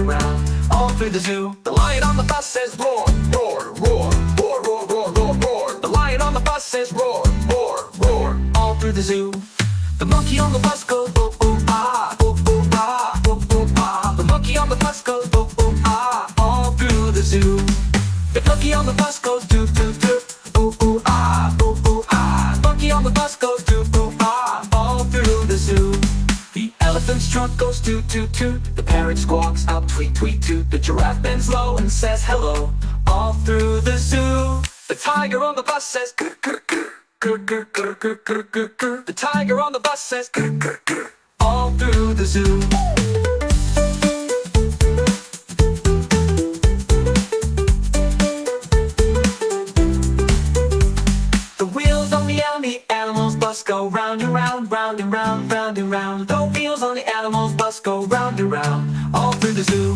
and round, all through the zoo. The lion on the bus says roar, roar, roar, roar, roar, roar, roar, roar. The lion on the bus says roar, roar, roar, all through the zoo. The monkey on the bus goes ooh, ooh, ah, ooh, ooh, ah, ooh, ooh, ah. The monkey on the bus goes ooh, ooh, ah, all through the zoo. The monkey on the bus goes doo, doo, doo, ooh, ooh, ah, ooh, ooh, ah. Monkey on the bus goes doo, ooh, ah, all through the zoo. The elephant's trunk goes toot, toot, toot. The parrot squawks out tweet, tweet, toot. The giraffe bends low and says hello, all through the zoo. The tiger on the bus says grr, grr, grr. Grr, grr, grr, grr, grr, grr, grr. The tiger on the bus says grr, grr, grr, all through the zoo. The wheels on the animal's bus go round and round, round and round, round and round. The wheels on the animal's bus go round and round, all through the zoo.